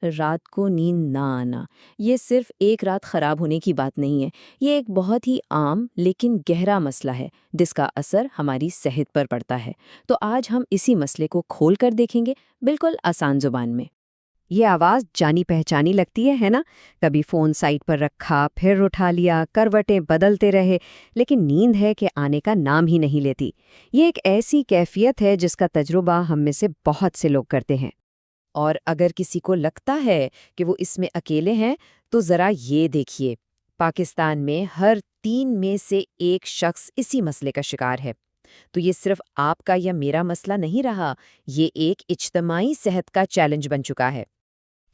رات کو نیند نہ آنا یہ صرف ایک رات خراب ہونے کی بات نہیں ہے، یہ ایک بہت ہی عام لیکن گہرا مسئلہ ہے جس کا اثر ہماری صحت پر پڑتا ہے۔ تو آج ہم اسی مسئلے کو کھول کر دیکھیں گے، بالکل آسان زبان میں۔ یہ آواز جانی پہچانی لگتی ہے نا؟ کبھی فون سائٹ پر رکھا، پھر اٹھا لیا، کروٹیں بدلتے رہے، لیکن نیند ہے کہ آنے کا نام ہی نہیں لیتی۔ یہ ایک ایسی کیفیت ہے جس کا تجربہ ہم میں سے بہت سے لوگ کرتے ہیں۔ اور اگر کسی کو لگتا ہے کہ وہ اس میں اکیلے ہیں تو ذرا یہ دیکھیے، پاکستان میں ہر 3 میں سے ایک شخص اسی مسئلے کا شکار ہے۔ تو یہ صرف آپ کا یا میرا مسئلہ نہیں رہا، یہ ایک اجتماعی صحت کا چیلنج بن چکا ہے۔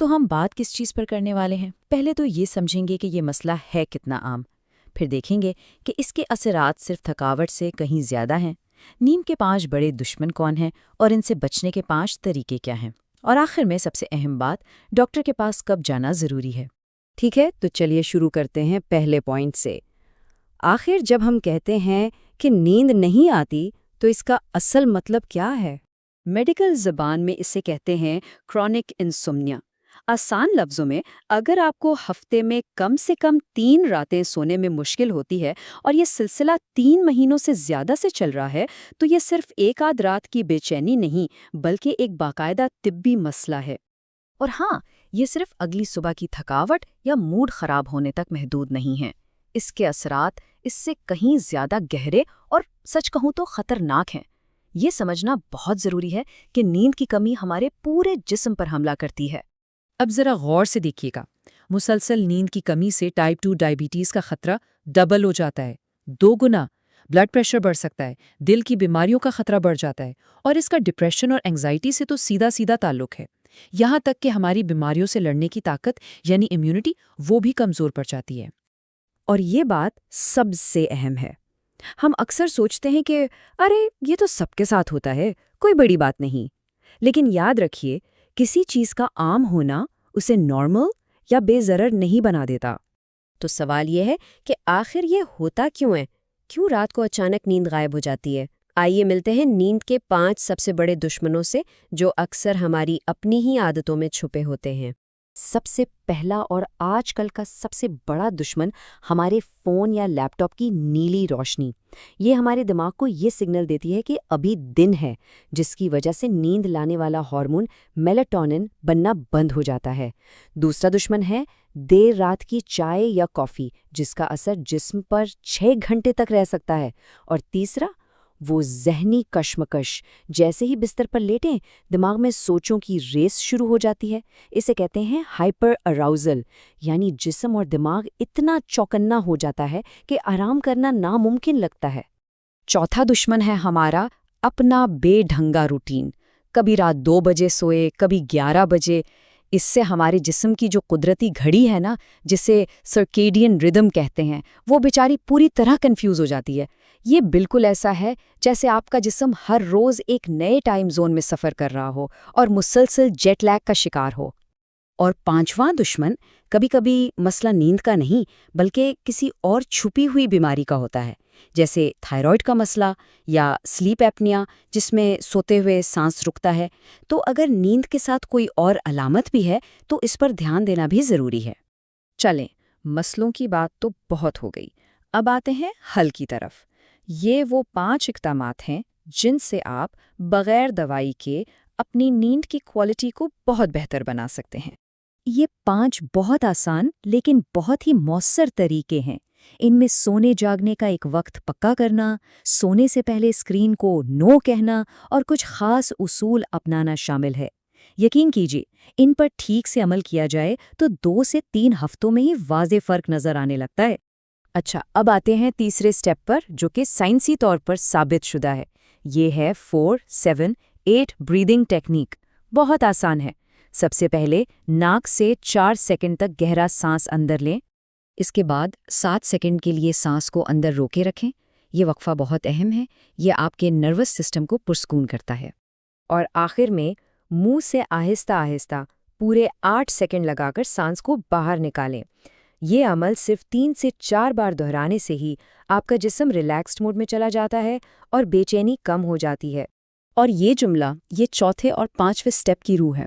تو ہم بات کس چیز پر کرنے والے ہیں؟ پہلے تو یہ سمجھیں گے کہ یہ مسئلہ ہے کتنا عام، پھر دیکھیں گے کہ اس کے اثرات صرف تھکاوٹ سے کہیں زیادہ ہیں، نیند کے 5 بڑے دشمن کون ہیں اور ان سے بچنے کے 5 طریقے کیا ہیں، اور آخر میں سب سے اہم بات، ڈاکٹر کے پاس کب جانا ضروری ہے۔ ٹھیک ہے، تو چلیے شروع کرتے ہیں پہلے پوائنٹ سے۔ آخر جب ہم کہتے ہیں کہ نیند نہیں آتی تو اس کا اصل مطلب کیا ہے؟ میڈیکل زبان میں اسے کہتے ہیں کرونک انسومنیا۔ آسان لفظوں میں، اگر آپ کو ہفتے میں کم سے کم 3 راتیں سونے میں مشکل ہوتی ہے اور یہ سلسلہ 3 مہینوں سے زیادہ سے چل رہا ہے، تو یہ صرف ایک آدھ رات کی بے چینی نہیں بلکہ ایک باقاعدہ طبی مسئلہ ہے۔ اور ہاں، یہ صرف اگلی صبح کی تھکاوٹ یا موڈ خراب ہونے تک محدود نہیں ہیں، اس کے اثرات اس سے کہیں زیادہ گہرے اور سچ کہوں تو خطرناک ہیں۔ یہ سمجھنا بہت ضروری ہے کہ نیند کی کمی ہمارے پورے جسم پر حملہ کرتی ہے۔ اب ذرا غور سے دیکھیے گا، مسلسل نیند کی کمی سے ٹائپ 2 ڈائبٹیز کا خطرہ ڈبل ہو جاتا ہے، 2 گنا۔ بلڈ پریشر بڑھ سکتا ہے، دل کی بیماریوں کا خطرہ بڑھ جاتا ہے، اور اس کا ڈپریشن اور انگزائٹی سے تو سیدھا سیدھا تعلق ہے۔ یہاں تک کہ ہماری بیماریوں سے لڑنے کی طاقت یعنی امیونٹی وہ بھی کمزور پڑ جاتی ہے۔ اور یہ بات سب سے اہم ہے۔ ہم اکثر سوچتے ہیں کہ ارے یہ تو سب کے ساتھ ہوتا ہے، کوئی بڑی بات نہیں۔ لیکن یاد رکھیے، کسی چیز کا عام ہونا اسے نارمل یا بے ضرر نہیں بنا دیتا۔ تو سوال یہ ہے کہ آخر یہ ہوتا کیوں ہے؟ کیوں رات کو اچانک نیند غائب ہو جاتی ہے؟ آئیے ملتے ہیں نیند کے 5 سب سے بڑے دشمنوں سے جو اکثر ہماری اپنی ہی عادتوں میں چھپے ہوتے ہیں۔ سب سے پہلا اور آج کل کا سب سے بڑا دشمن ہمارے فون یا لیپ ٹاپ کی نیلی روشنی۔ یہ ہمارے دماغ کو یہ سگنل دیتی ہے کہ ابھی دن ہے، جس کی وجہ سے نیند لانے والا ہارمون میلاٹونن بننا بند ہو جاتا ہے۔ دوسرا دشمن ہے دیر رات کی چائے یا کافی، جس کا اثر جسم پر 6 گھنٹے تک رہ سکتا ہے۔ اور تیسرا وہ ذہنی کشمکش، جیسے ہی بستر پر لیٹیں دماغ میں سوچوں کی ریس شروع ہو جاتی ہے۔ اسے کہتے ہیں ہائپر اراؤزل، یعنی جسم اور دماغ اتنا چوکنا ہو جاتا ہے کہ آرام کرنا ناممکن لگتا ہے۔ چوتھا دشمن ہے ہمارا اپنا بے ڈھنگا روٹین، کبھی رات 2 بجے سوئے، کبھی 11 بجے۔ اس سے ہمارے جسم کی جو قدرتی گھڑی ہے نا، جسے سرکیڈین ردم کہتے ہیں، وہ بیچاری پوری طرح کنفیوز ہو جاتی ہے۔ یہ بالکل ایسا ہے جیسے آپ کا جسم ہر روز ایک نئے ٹائم زون میں سفر کر رہا ہو اور مسلسل جیٹ لیگ کا شکار ہو۔ اور پانچواں دشمن کبھی کبھی مسئلہ نیند کا نہیں بلکہ کسی اور چھپی ہوئی بیماری کا ہوتا ہے، جیسے تھائرائیڈ کا مسئلہ یا سلیپ ایپنیا، جس میں سوتے ہوئے سانس رکتا ہے۔ تو اگر نیند کے ساتھ کوئی اور علامت بھی ہے تو اس پر دھیان دینا بھی ضروری ہے۔ چلیں، مسئلوں کی بات تو بہت ہو گئی، اب آتے ہیں حل کی طرف۔ یہ وہ 5 اقدامات ہیں جن سے آپ بغیر دوائی کے اپنی نیند کی کوالٹی کو بہت بہتر بنا سکتے ہیں۔ یہ 5 بہت آسان لیکن بہت ہی مؤثر طریقے ہیں۔ ان میں سونے جاگنے کا ایک وقت پکا کرنا، سونے سے پہلے اسکرین کو نو کہنا اور کچھ خاص اصول اپنانا شامل ہے۔ یقین کیجیے، ان پر ٹھیک سے عمل کیا جائے تو 2 سے 3 ہفتوں میں ہی واضح فرق نظر آنے لگتا ہے۔ اچھا، اب آتے ہیں تیسرے سٹیپ پر جو کہ سائنسی طور پر ثابت شدہ ہے۔ یہ ہے 4-7-8 بریدنگ ٹیکنیک۔ بہت آسان ہے۔ سب سے پہلے ناک سے 4 سیکنڈ تک گہرا سانس اندر لیں، اس کے بعد 7 سیکنڈ کے لیے سانس کو اندر روکے رکھیں۔ یہ وقفہ بہت اہم ہے، یہ آپ کے نروس سسٹم کو پرسکون کرتا ہے۔ اور آخر میں منہ سے آہستہ آہستہ پورے 8 سیکنڈ لگا کر سانس کو باہر نکالیں۔ یہ عمل صرف 3 سے 4 بار دہرانے سے ہی آپ کا جسم ریلیکسڈ موڈ میں چلا جاتا ہے اور بے چینی کم ہو جاتی ہے۔ اور یہ جملہ یہ چوتھے اور 5ویں سٹیپ کی روح ہے۔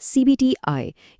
CBTI।